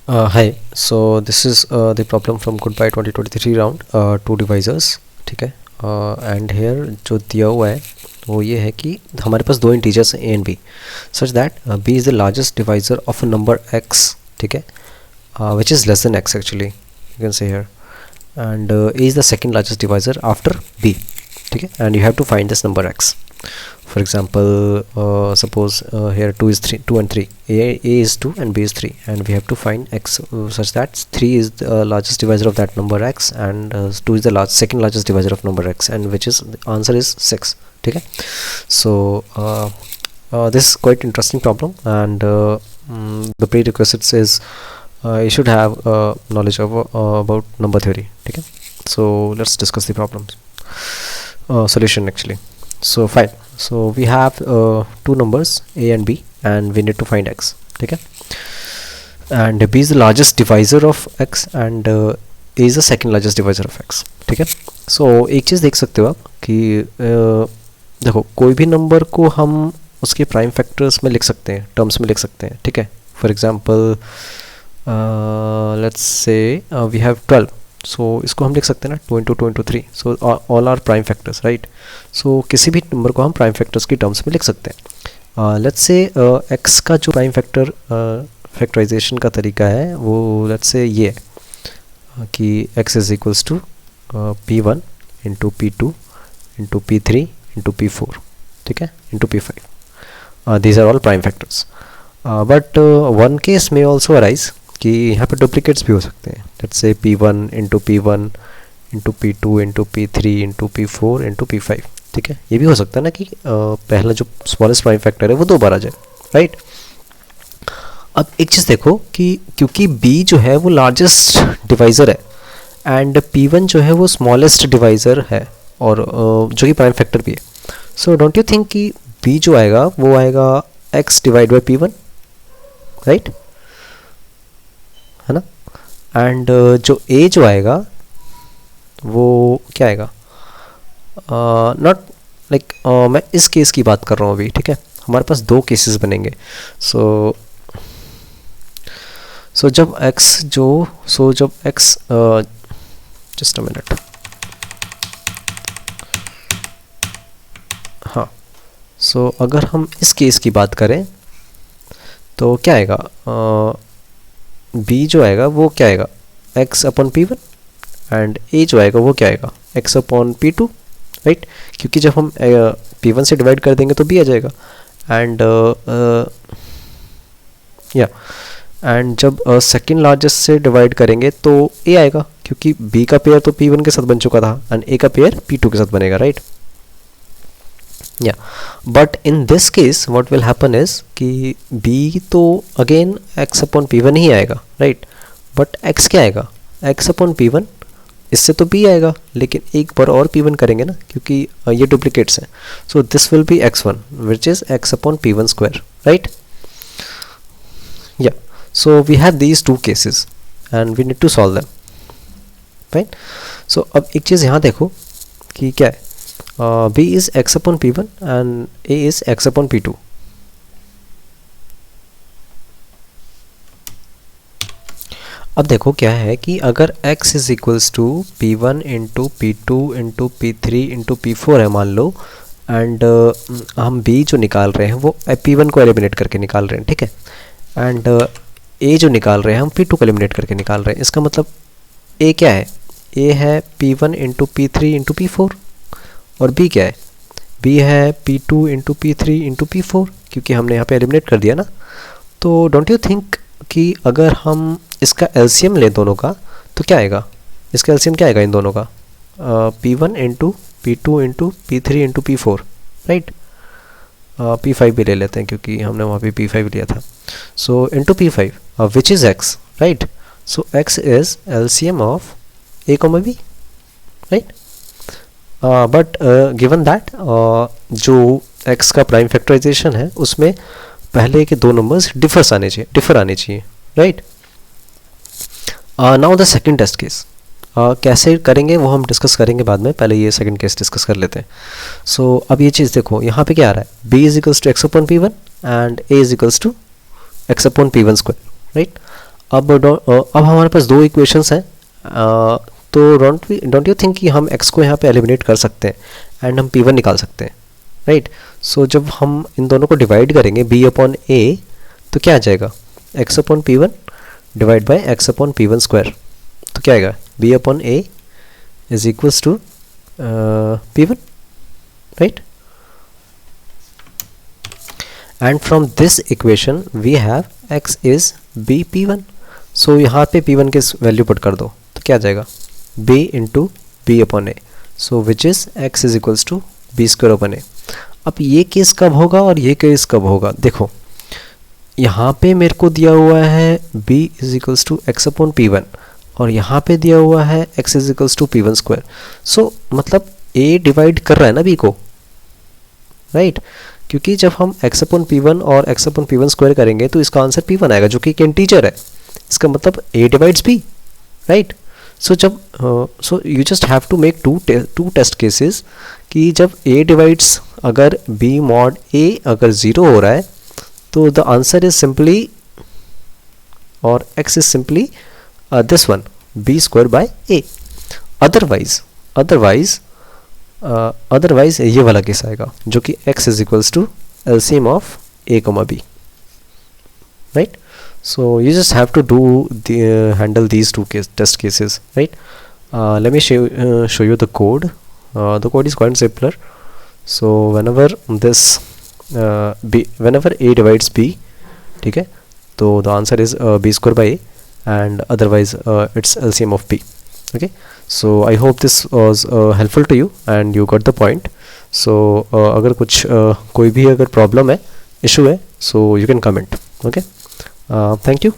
Hi, so this is the problem from Goodbye 2023 round, two divisors. ठीक है. And here जो दिया हुआ है वो ये है कि हमारे पास दो इंटीजर्स हैं a and b such that b is the largest divisor of a number x. ठीक है, which is less than x actually, you can say here, and a is the second largest divisor after b. ठीक है, and you have to find this number x. For example, suppose here 2 and 3, a is 2 and b is 3, and we have to find x such that 3 is the largest divisor of that number x, and 2 is the second largest divisor of number x, and which is the answer is 6. Okay, so this is quite interesting problem, and the prerequisites is you should have knowledge of about number theory. Okay, so let's discuss the problems solution actually. So fine, so we have two numbers a and b, and we need to find x. ठीक है, and b is the largest divisor of x, and a is the second largest divisor of x. ठीक है, so एक चीज़ देख सकते हो आप कि देखो कोई भी नंबर को हम उसके प्राइम फैक्टर्स में लिख सकते हैं, टर्म्स में लिख सकते हैं. ठीक है, for example let's say we have 12, so इसको हम लिख सकते हैं ना 2 into 3. So all are prime factors, right. So किसी भी नंबर को हम प्राइम फैक्टर्स की टर्म्स में लिख सकते हैं. लेट्स से एक्स का जो प्राइम फैक्टर फैक्टराइजेशन का तरीका है वो लेट्स से ये है कि x is equals to p1 into p2 into p3 into p4. ठीक है, into p5. These are all prime factors. But one case में ऑल्सो अराइज कि यहाँ पे डुप्लीकेट्स भी हो सकते हैं. Let's say p1 into p1 into p2 into p3 into p4 into p5. ठीक है, ये भी हो सकता है ना कि पहला जो स्मॉलेस्ट प्राइम फैक्टर है वो 2 बार आ जाए, राइट. अब एक चीज़ देखो कि क्योंकि b जो है वो लार्जेस्ट डिवाइज़र है एंड p1 जो है वो स्मॉलेस्ट डिवाइज़र है, और जो कि प्राइम फैक्टर भी है. सो डोंट यू थिंक कि b जो आएगा वो आएगा x divide by p1, right, है ना. एंड जो a जो आएगा वो क्या आएगा, नॉट लाइक मैं इस केस की बात कर रहा हूँ अभी. ठीक है, हमारे पास दो केसेस बनेंगे. सो जब x जब x जस्ट अ मिनट, हाँ. सो अगर हम इस केस की बात करें तो क्या आएगा, b जो आएगा वो क्या आएगा x upon p1, and a जो आएगा वो क्या आएगा x अपॉन p2, राइट. क्योंकि जब हम p1 से डिवाइड कर देंगे तो b आ जाएगा, एंड एंड जब सेकेंड लार्जेस्ट से डिवाइड करेंगे तो a आएगा, क्योंकि b का पेयर तो p1 के साथ बन चुका था एंड a का पेयर p2 के साथ बनेगा, राइट. या but in this case what will happen is कि b तो अगेन x अपॉन p1 ही आएगा, राइट. बट x क्या आएगा, x अपॉन p1, इससे तो b आएगा, लेकिन एक बार और p1 करेंगे ना क्योंकि ये डुप्लीकेट्स हैं. So this will be x1 which is x upon p1 square, right. या so we have these two cases and we need to solve them, right. So अब एक चीज़ यहाँ देखो कि क्या है, b is x upon p1 and a is x upon p2. अब देखो क्या है कि अगर x is equals to p1 into p2 into p3 into p4 है मान लो, एंड हम b जो निकाल रहे हैं वो p1 को एलिमिनेट करके निकाल रहे हैं. ठीक है, एंड a जो निकाल रहे हैं हम p2 को एलिमिनेट करके निकाल रहे हैं. इसका मतलब a क्या है, a है p1 into p3 into p4, और b क्या है, b है p2 into p3 into p4, क्योंकि हमने यहाँ पे एलिमिनेट कर दिया ना. तो डोंट यू थिंक कि अगर हम इसका एलसीएम लें दोनों का तो क्या आएगा, इसका एलसीएम क्या आएगा इन दोनों का, p1 into p2 into p3 into p4, right. p5 भी ले लेते हैं क्योंकि हमने वहाँ पे p5 लिया था. So into p5 which is x, right. So x is LCM of a, b, right. But given that जो x का प्राइम फैक्टराइजेशन है उसमें पहले के दो नंबर्स डिफर आने चाहिए, right. Now the second test case कैसे करेंगे वो हम डिस्कस करेंगे बाद में, पहले ये सेकंड केस डिस्कस कर लेते हैं. सो अब ये चीज़ देखो, यहाँ पे क्या आ रहा है, b is equals to x upon p1 and a is equals to x upon p1 square, right. अब हमारे पास दो इक्वेशंस हैं, तो डोंट यू थिंक कि हम x को यहाँ पे एलिमिनेट कर सकते हैं एंड हम p1 निकाल सकते हैं, राइट? सो जब हम इन दोनों को डिवाइड करेंगे b अपॉन a, तो क्या आ जाएगा? x upon p1 divide by x upon p1 square, तो क्या आएगा? b upon a is equals to p1, right? And from this equation we have x is b p1. So यहाँ पे p1 की वैल्यू पुट कर दो, तो क्या आ जाएगा? b into B upon A, so which is x is equals to B square upon A. अब ये केस कब होगा और ये केस कब होगा? देखो यहाँ पे मेरे को दिया हुआ है b is equals to X upon P one, और यहाँ पे दिया हुआ है x is equals to P one square. So मतलब a डिवाइड कर रहा है ना b को, राइट? क्योंकि जब हम x अपॉन पी वन और x upon P one square करेंगे तो इसका आंसर p1 आएगा, जो कि एक इंटीजर है. इसका मतलब a divides b, right? So जब so you just have to make two test cases कि जब a डिवाइड्स अगर b मॉड a अगर 0 हो रहा है तो द आंसर इज सिंपली और x is simply this one b square by a. Otherwise ये वाला केस आएगा जो कि x is equals to LCM of a comma b, right? So you just have to do handle these two test cases, right? Let me show you the code. The code is quite simpler. So whenever this whenever a divides b, ठीक है, तो the answer is b square by a, and otherwise it's LCM of b. Okay, so I hope this was helpful to you and you got the point. So अगर कुछ कोई भी अगर problem है, issue है, so you can comment. Okay, thank you.